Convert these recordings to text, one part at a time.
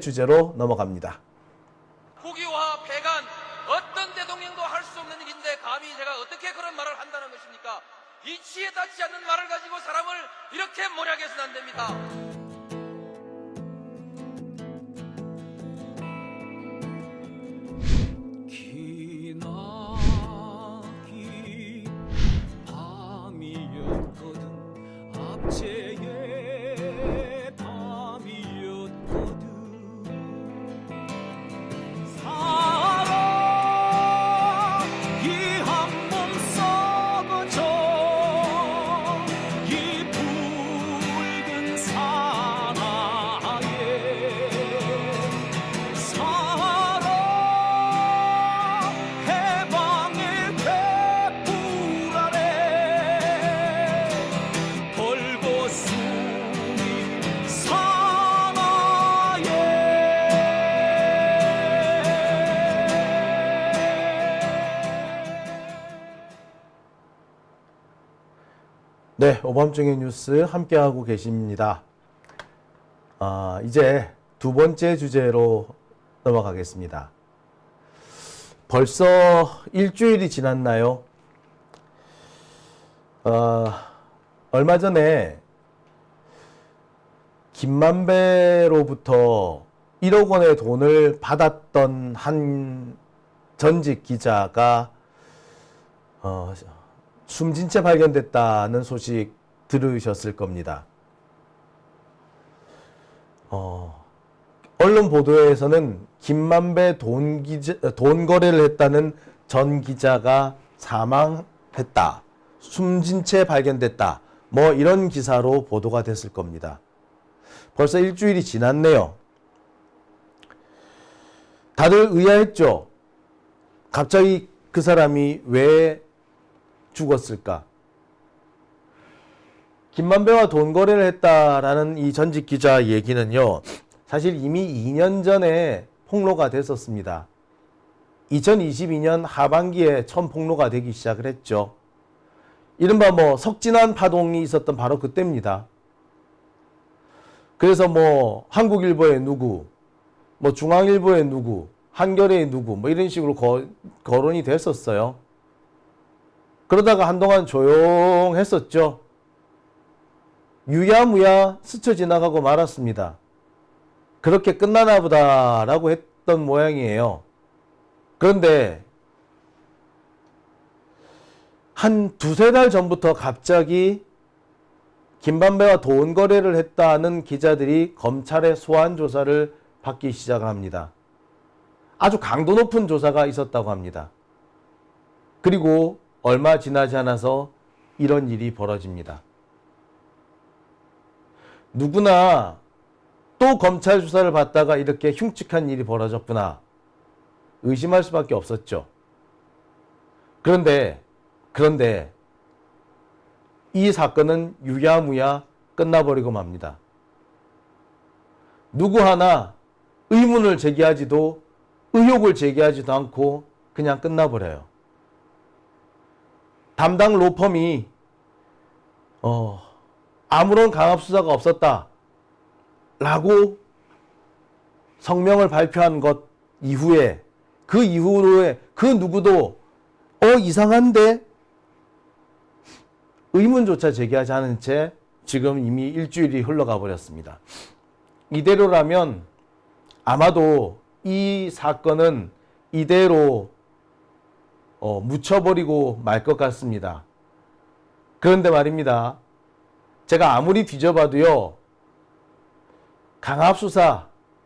주제로 넘어갑니다. 국유화 폐간 어떤 대통령도 할 수 없는 일인데 감히 제가 어떻게 그런 말을 한다는 것입니까? 이치에 닿지 않는 말을 가지고 사람을 이렇게 몰약해서는 안 됩니다. 기나긴 밤이었거든 압제의 밤이었거든 사랑이 한몸 썩어져 이 붉은 사나에 사랑 해방의 횃불 아래 걸고 숨이 사나에 네, 오밤중의 뉴스 함께하고 계십니다. 이제 두 번째 주제로 넘어가겠습니다. 벌써 일주일이 지났나요? 얼마 전에 김만배로부터 1억 원의 돈을 받았던 한 전직 기자가 숨진 채 발견됐다는 소식 들으셨을 겁니다. 언론 보도에서는 김만배 돈 거래를 했다는 전 기자가 사망했다, 숨진 채 발견됐다, 뭐 이런 기사로 보도가 됐을 겁니다. 벌써 일주일이 지났네요. 다들 의아했죠. 갑자기 그 사람이 왜 죽었을까? 김만배와 돈 거래를 했다라는 이 전직 기자 얘기는요, 사실 이미 2년 전에 폭로가 됐었습니다. 2022년 하반기에 처음 폭로가 되기 시작을 했죠. 이른바 석진환 파동이 있었던 바로 그때입니다. 그래서 한국일보의 누구, 중앙일보의 누구, 한겨레의 누구, 이런 식으로 거론이 됐었어요. 그러다가 한동안 조용했었죠. 유야무야 스쳐 지나가고 말았습니다. 그렇게 끝나나 보다라고 했던 모양이에요. 그런데 한 두세 달 전부터 갑자기 김만배와 돈 거래를 했다는 기자들이 검찰의 소환 조사를 받기 시작합니다. 아주 강도 높은 조사가 있었다고 합니다. 그리고 얼마 지나지 않아서 이런 일이 벌어집니다. 누구나 또 검찰 조사를 받다가 이렇게 흉측한 일이 벌어졌구나 의심할 수밖에 없었죠. 그런데 이 사건은 유야무야 끝나버리고 맙니다. 누구 하나 의문을 제기하지도 의혹을 제기하지도 않고 그냥 끝나버려요. 담당 로펌이 아무런 강압수사가 없었다 라고 성명을 발표한 것 이후에, 그 이후에 그 누구도 이상한데? 의문조차 제기하지 않은 채 지금 이미 일주일이 흘러가 버렸습니다. 이대로라면 아마도 이 사건은 이대로 묻혀버리고 말 것 같습니다. 그런데 말입니다. 제가 아무리 뒤져봐도요,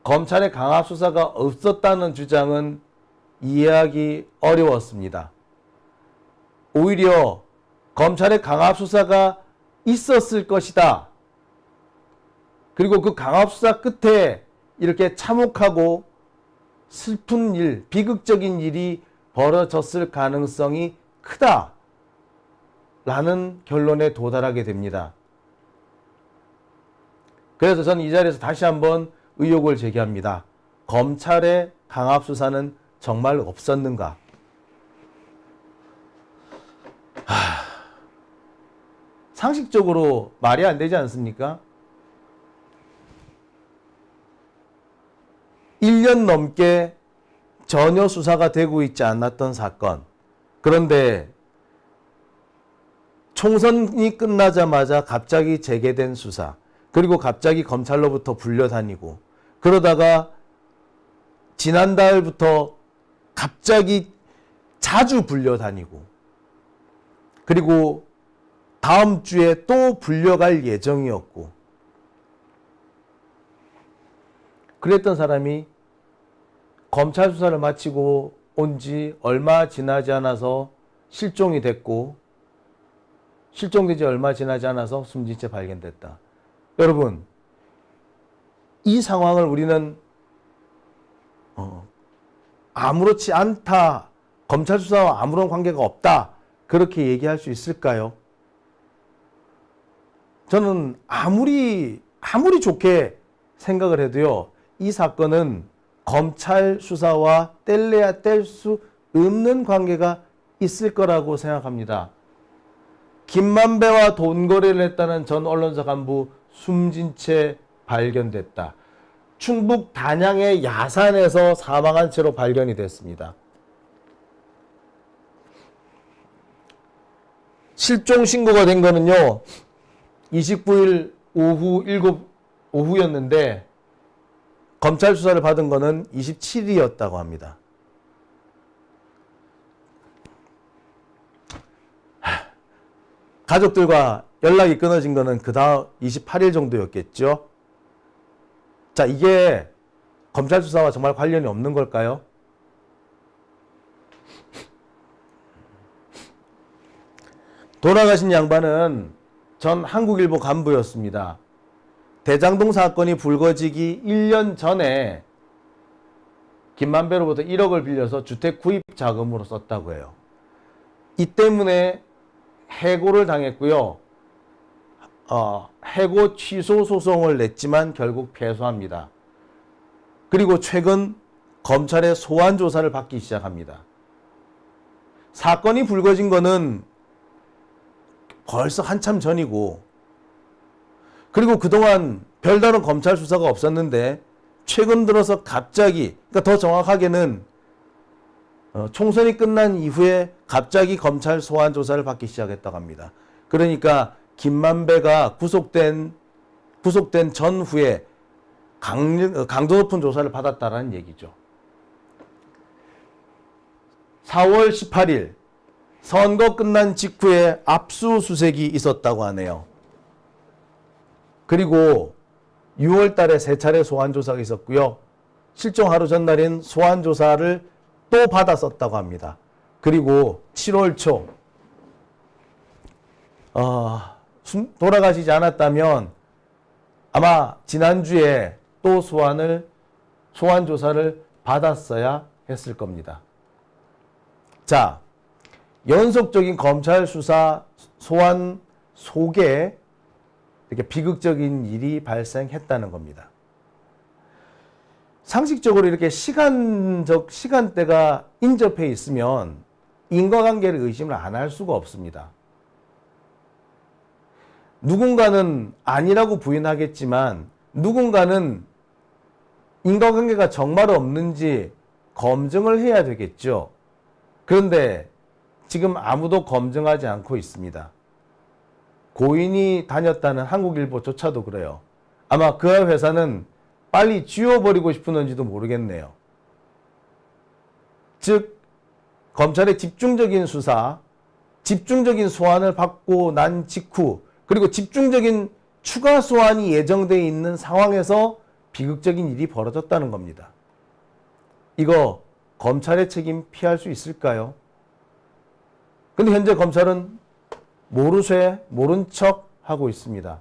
검찰의 강압수사가 없었다는 주장은 이해하기 어려웠습니다. 오히려 검찰의 강압수사가 있었을 것이다. 그리고 그 강압수사 끝에 이렇게 참혹하고 슬픈 일, 비극적인 일이 벌어졌을 가능성이 크다 라는 결론에 도달하게 됩니다. 그래서 저는 이 자리에서 다시 한번 의혹을 제기합니다. 검찰의 강압수사는 정말 없었는가? 상식적으로 말이 안 되지 않습니까? 1년 넘게 전혀 수사가 되고 있지 않았던 사건. 그런데 총선이 끝나자마자 갑자기 재개된 수사. 그리고 갑자기 검찰로부터 불려다니고 그러다가 지난달부터 갑자기 자주 불려다니고 그리고 다음 주에 또 불려갈 예정이었고 그랬던 사람이 검찰 수사를 마치고 온 지 얼마 지나지 않아서 실종이 됐고 실종된 지 얼마 지나지 않아서 숨진 채 발견됐다. 여러분, 이 상황을 우리는 아무렇지 않다, 검찰 수사와 아무런 관계가 없다 그렇게 얘기할 수 있을까요? 저는 아무리 좋게 생각을 해도요, 이 사건은 검찰 수사와 뗄래야 뗄 수 없는 관계가 있을 거라고 생각합니다. 김만배와 돈 거래를 했다는 전 언론사 간부 숨진 채 발견됐다. 충북 단양의 야산에서 사망한 채로 발견이 됐습니다. 실종 신고가 된 거는요, 29일 오후였는데 검찰 수사를 받은 거는 27일이었다고 합니다. 가족들과 연락이 끊어진 거는 그 다음 28일 정도였겠죠. 자, 이게 검찰 수사와 정말 관련이 없는 걸까요? 돌아가신 양반은 전 한국일보 간부였습니다. 대장동 사건이 불거지기 1년 전에 김만배로부터 1억을 빌려서 주택 구입 자금으로 썼다고 해요. 이 때문에 해고를 당했고요. 해고 취소 소송을 냈지만 결국 패소합니다. 그리고 최근 검찰의 소환 조사를 받기 시작합니다. 사건이 불거진 거는 벌써 한참 전이고, 그리고 그동안 별다른 검찰 수사가 없었는데 최근 들어서 갑자기, 그러니까 더 정확하게는 총선이 끝난 이후에 갑자기 검찰 소환 조사를 받기 시작했다고 합니다. 그러니까 김만배가 구속된 전후에 강도 높은 조사를 받았다라는 얘기죠. 4월 18일 선거 끝난 직후에 압수수색이 있었다고 하네요. 그리고 6월 달에 3차례 소환조사가 있었고요. 실종 하루 전날인 소환조사를 또 받았었다고 합니다. 그리고 7월 초 돌아가시지 않았다면 아마 지난주에 또 소환조사를 받았어야 했을 겁니다. 자, 연속적인 검찰 수사 소환 속에 이렇게 비극적인 일이 발생했다는 겁니다. 상식적으로 이렇게 시간대가 인접해 있으면 인과관계를 의심을 안 할 수가 없습니다. 누군가는 아니라고 부인하겠지만 누군가는 인과관계가 정말 없는지 검증을 해야 되겠죠. 그런데 지금 아무도 검증하지 않고 있습니다. 고인이 다녔다는 한국일보조차도 그래요. 아마 그 회사는 빨리 지워버리고 싶었는지도 모르겠네요. 즉, 검찰의 집중적인 수사, 집중적인 소환을 받고 난 직후, 그리고 집중적인 추가 소환이 예정되어 있는 상황에서 비극적인 일이 벌어졌다는 겁니다. 이거 검찰의 책임 피할 수 있을까요? 근데 현재 검찰은 모르쇠, 모른 척 하고 있습니다.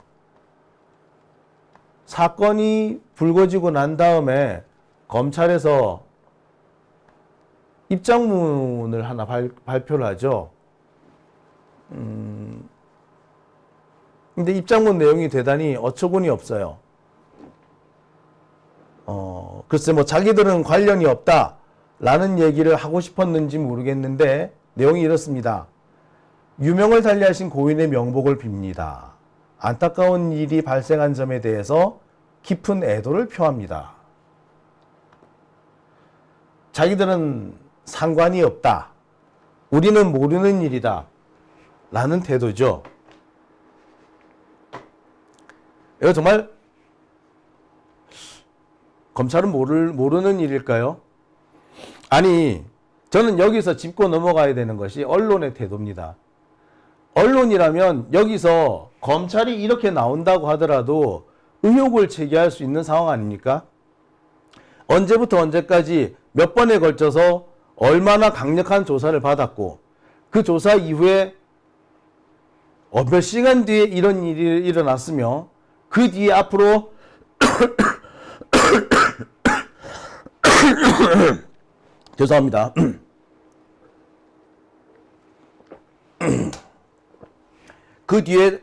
사건이 불거지고 난 다음에 검찰에서 입장문을 하나 발표를 하죠. 근데 입장문 내용이 대단히 어처구니 없어요. 글쎄 뭐 자기들은 관련이 없다라는 얘기를 하고 싶었는지 모르겠는데 내용이 이렇습니다. 유명을 달리하신 고인의 명복을 빕니다. 안타까운 일이 발생한 점에 대해서 깊은 애도를 표합니다. 자기들은 상관이 없다. 우리는 모르는 일이다. 라는 태도죠. 이거 정말 검찰은 모르는 일일까요? 아니, 저는 여기서 짚고 넘어가야 되는 것이 언론의 태도입니다. 언론이라면 여기서 검찰이 이렇게 나온다고 하더라도 의혹을 제기할 수 있는 상황 아닙니까? 언제부터 언제까지 몇 번에 걸쳐서 얼마나 강력한 조사를 받았고 그 조사 이후에 몇 시간 뒤에 이런 일이 일어났으며 그 뒤에 앞으로 죄송합니다. 그 뒤에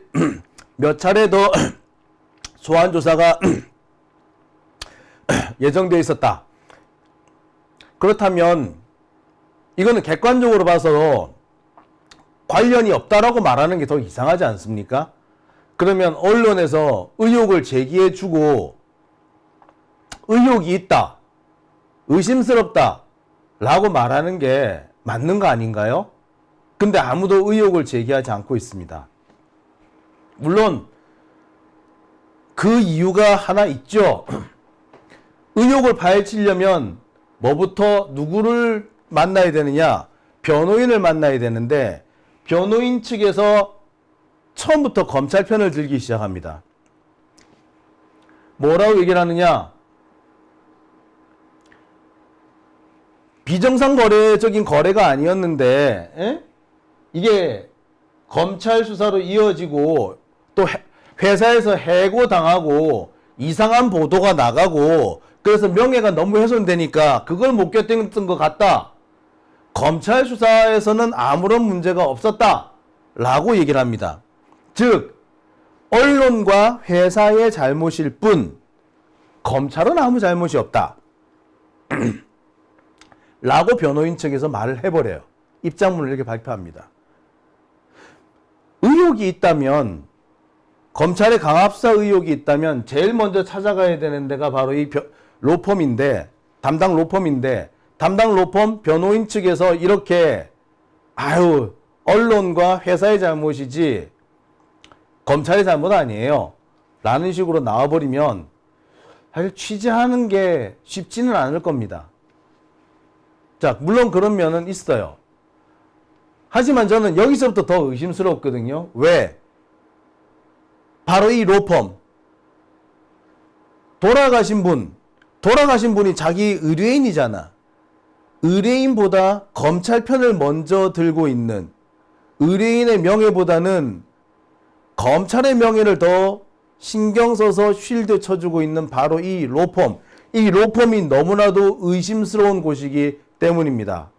몇 차례 더 소환 조사가 예정되어 있었다. 그렇다면 이거는 객관적으로 봐서 관련이 없다라고 말하는 게 더 이상하지 않습니까? 그러면 언론에서 의혹을 제기해주고 의혹이 있다, 의심스럽다 라고 말하는 게 맞는 거 아닌가요? 근데 아무도 의혹을 제기하지 않고 있습니다. 물론 그 이유가 하나 있죠. 의혹을 파헤치려면 뭐부터 누구를 만나야 되느냐? 변호인을 만나야 되는데 변호인 측에서 처음부터 검찰 편을 들기 시작합니다. 뭐라고 얘기를 하느냐? 비정상 거래적인 거래가 아니었는데 이게 검찰 수사로 이어지고 또 회사에서 해고당하고 이상한 보도가 나가고 그래서 명예가 너무 훼손되니까 그걸 못 견뎠던 것 같다. 검찰 수사에서는 아무런 문제가 없었다 라고 얘기를 합니다. 즉 언론과 회사의 잘못일 뿐 검찰은 아무 잘못이 없다 라고 변호인 측에서 말을 해버려요. 입장문을 이렇게 발표합니다. 의혹이 있다면, 검찰의 강압수사 의혹이 있다면 제일 먼저 찾아가야 되는 데가 바로 이 로펌인데, 담당 로펌 변호인 측에서 이렇게 언론과 회사의 잘못이지 검찰의 잘못 아니에요 라는 식으로 나와버리면 사실 취재하는 게 쉽지는 않을 겁니다. 자, 물론 그런 면은 있어요. 하지만 저는 여기서부터 더 의심스럽거든요. 왜? 바로 이 로펌. 돌아가신 분이 자기 의뢰인이잖아. 의뢰인보다 검찰 편을 먼저 들고 있는 의뢰인의 명예보다는 검찰의 명예를 더 신경 써서 쉴드 쳐주고 있는 바로 이 로펌. 이 로펌이 너무나도 의심스러운 곳이기 때문입니다.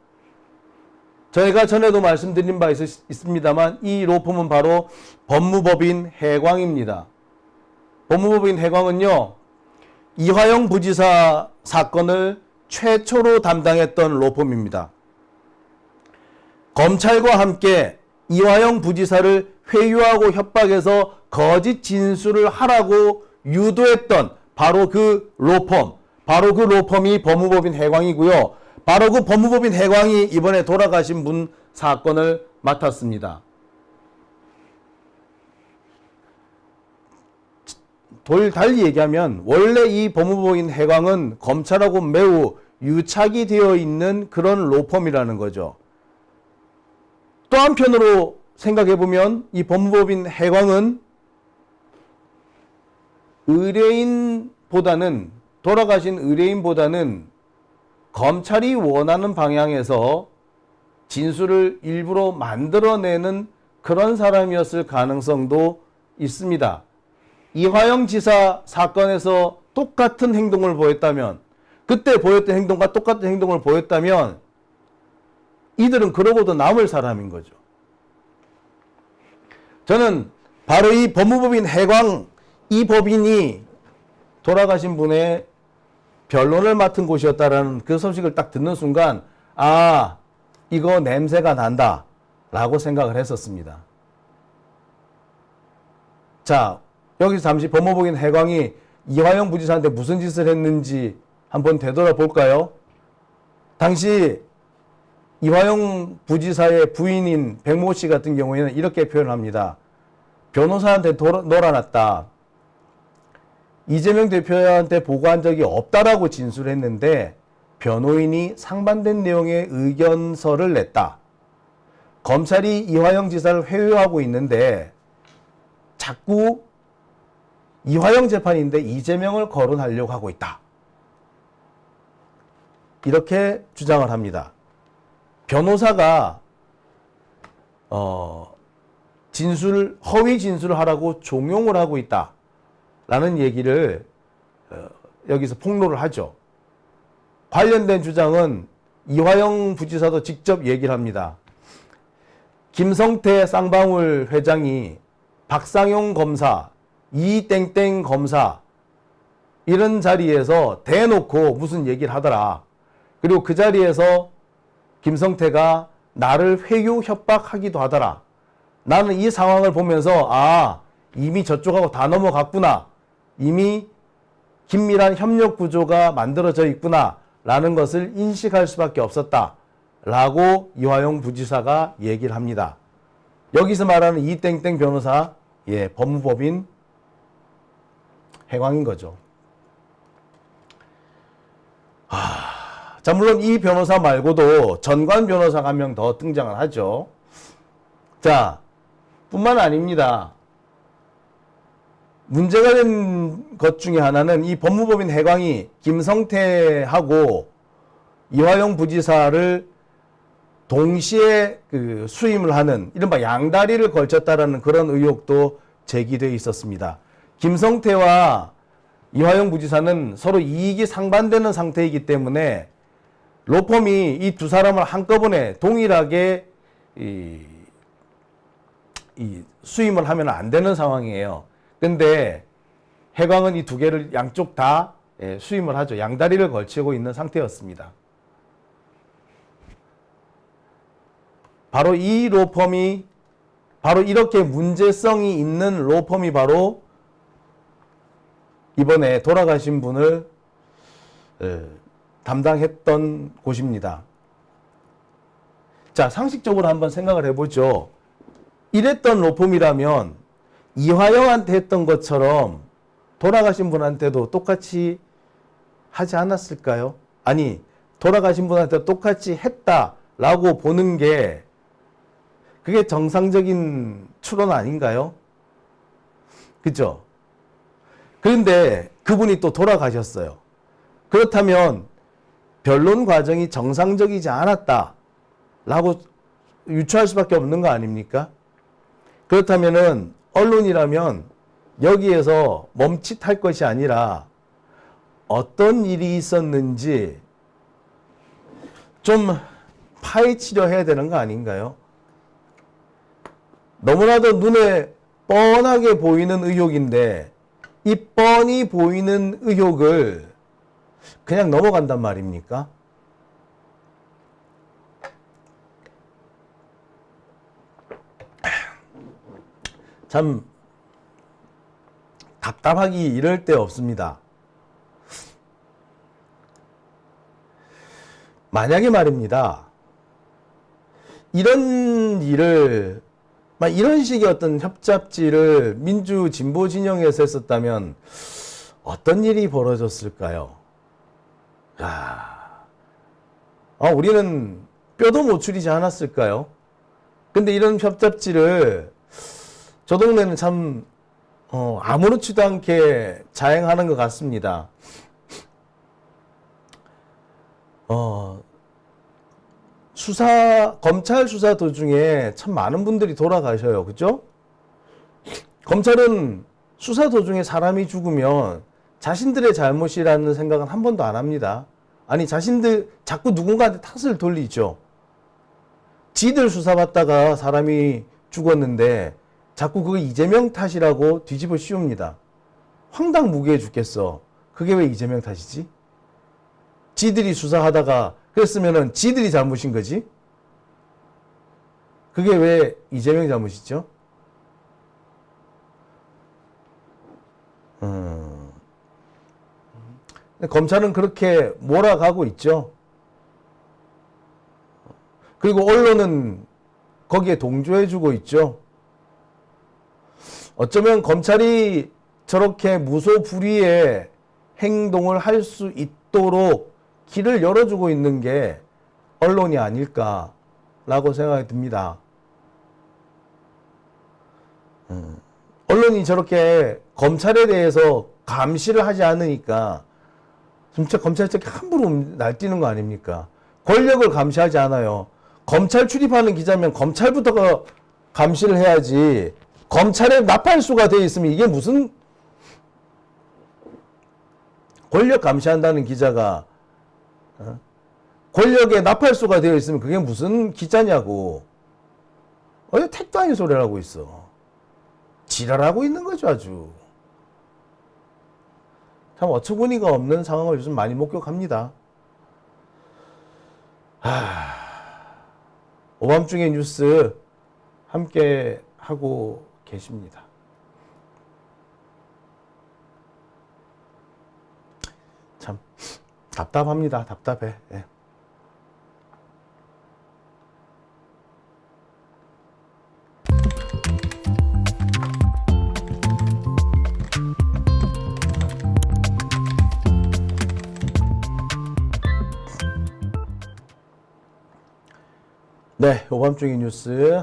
저희가 전에도 말씀드린 바 있습니다만 이 로펌은 바로 법무법인 해광입니다. 법무법인 해광은요, 이화영 부지사 사건을 최초로 담당했던 로펌입니다. 검찰과 함께 이화영 부지사를 회유하고 협박해서 거짓 진술을 하라고 유도했던 바로 그 로펌이 법무법인 해광이고요. 바로 그 법무법인 해광이 이번에 돌아가신 분 사건을 맡았습니다. 달리 얘기하면 원래 이 법무법인 해광은 검찰하고 매우 유착이 되어 있는 그런 로펌이라는 거죠. 또 한편으로 생각해보면 이 법무법인 해광은 돌아가신 의뢰인보다는 검찰이 원하는 방향에서 진술을 일부러 만들어내는 그런 사람이었을 가능성도 있습니다. 이화영 지사 사건에서 똑같은 행동을 보였다면, 그때 보였던 행동과 똑같은 행동을 보였다면 이들은 그러고도 남을 사람인 거죠. 저는 바로 이 법무법인 해광, 이 법인이 돌아가신 분의 변론을 맡은 곳이었다라는 그 소식을 딱 듣는 순간 이거 냄새가 난다 라고 생각을 했었습니다. 자, 여기서 잠시 법무법인 해광이 이화영 부지사한테 무슨 짓을 했는지 한번 되돌아볼까요? 당시 이화영 부지사의 부인인 백모 씨 같은 경우에는 이렇게 표현합니다. 변호사한테 놀아놨다. 이재명 대표한테 보고한 적이 없다라고 진술했는데 변호인이 상반된 내용의 의견서를 냈다. 검찰이 이화영 지사를 회유하고 있는데 자꾸 이화영 재판인데 이재명을 거론하려고 하고 있다. 이렇게 주장을 합니다. 변호사가 허위 진술을 하라고 종용을 하고 있다라는 얘기를 여기서 폭로를 하죠. 관련된 주장은 이화영 부지사도 직접 얘기를 합니다. 김성태 쌍방울 회장이 박상용 검사, 이땡땡 검사 이런 자리에서 대놓고 무슨 얘기를 하더라. 그리고 그 자리에서 김성태가 나를 회유 협박하기도 하더라. 나는 이 상황을 보면서 이미 저쪽하고 다 넘어갔구나. 이미 긴밀한 협력 구조가 만들어져 있구나 라는 것을 인식할 수밖에 없었다 라고 이화영 부지사가 얘기를 합니다. 여기서 말하는 이땡땡 변호사, 법무법인 해광인 거죠. 자, 물론 이 변호사 말고도 전관 변호사가 한 명 더 등장을 하죠. 자, 뿐만 아닙니다. 문제가 된 것 중에 하나는 이 법무법인 해광이 김성태하고 이화영 부지사를 동시에 수임을 하는 이른바 양다리를 걸쳤다라는 그런 의혹도 제기되어 있었습니다. 김성태와 이화영 부지사는 서로 이익이 상반되는 상태이기 때문에 로펌이 이 두 사람을 한꺼번에 동일하게 수임을 하면 안 되는 상황이에요. 근데 해광은 이 두 개를 양쪽 다 수임을 하죠. 양다리를 걸치고 있는 상태였습니다. 바로 이 로펌이 바로 이렇게 문제성이 있는 로펌이 바로 이번에 돌아가신 분을 담당했던 곳입니다. 자, 상식적으로 한번 생각을 해보죠. 이랬던 로펌이라면 이화영한테 했던 것처럼 돌아가신 분한테도 똑같이 하지 않았을까요? 아니, 돌아가신 분한테 똑같이 했다라고 보는 게 그게 정상적인 추론 아닌가요? 그죠? 그런데 그분이 또 돌아가셨어요. 그렇다면 변론 과정이 정상적이지 않았다라고 유추할 수밖에 없는 거 아닙니까? 그렇다면은 언론이라면 여기에서 멈칫할 것이 아니라 어떤 일이 있었는지 좀 파헤치려 해야 되는 거 아닌가요? 너무나도 눈에 뻔하게 보이는 의혹인데 이 뻔히 보이는 의혹을 그냥 넘어간단 말입니까? 참 답답하기 이럴 데 없습니다. 만약에 말입니다. 이런 일을 이런 식의 어떤 협잡지를 민주 진보 진영에서 했었다면 어떤 일이 벌어졌을까요? 우리는 뼈도 못 추리지 않았을까요? 근데 이런 협잡지를 저 동네는 참 아무렇지도 않게 자행하는 것 같습니다. 검찰 수사 도중에 참 많은 분들이 돌아가셔요. 그죠? 검찰은 수사 도중에 사람이 죽으면 자신들의 잘못이라는 생각은 한 번도 안 합니다. 아니, 자신들 자꾸 누군가한테 탓을 돌리죠. 지들 수사받다가 사람이 죽었는데 자꾸 그거 이재명 탓이라고 뒤집어 씌웁니다. 황당무계해 죽겠어. 그게 왜 이재명 탓이지? 지들이 수사하다가 그랬으면은 지들이 잘못인 거지? 그게 왜 이재명 잘못이죠? 검찰은 그렇게 몰아가고 있죠. 그리고 언론은 거기에 동조해주고 있죠. 어쩌면 검찰이 저렇게 무소불위의 행동을 할 수 있도록 길을 열어주고 있는 게 언론이 아닐까라고 생각이 듭니다. 언론이 저렇게 검찰에 대해서 감시를 하지 않으니까 진짜 검찰이 저렇게 함부로 날뛰는 거 아닙니까? 권력을 감시하지 않아요. 검찰 출입하는 기자면 검찰부터 감시를 해야지. 검찰에 나팔수가 되어 있으면 이게 무슨 권력 감시한다는 기자가 권력에 나팔수가 되어 있으면 그게 무슨 기자냐고. 택도 아닌 소리를 하고 있어. 지랄하고 있는 거죠, 아주. 참 어처구니가 없는 상황을 요즘 많이 목격합니다. 오밤중의 뉴스 함께 하고 계십니다. 참 답답합니다. 답답해. 예. 네, 오밤중의 뉴스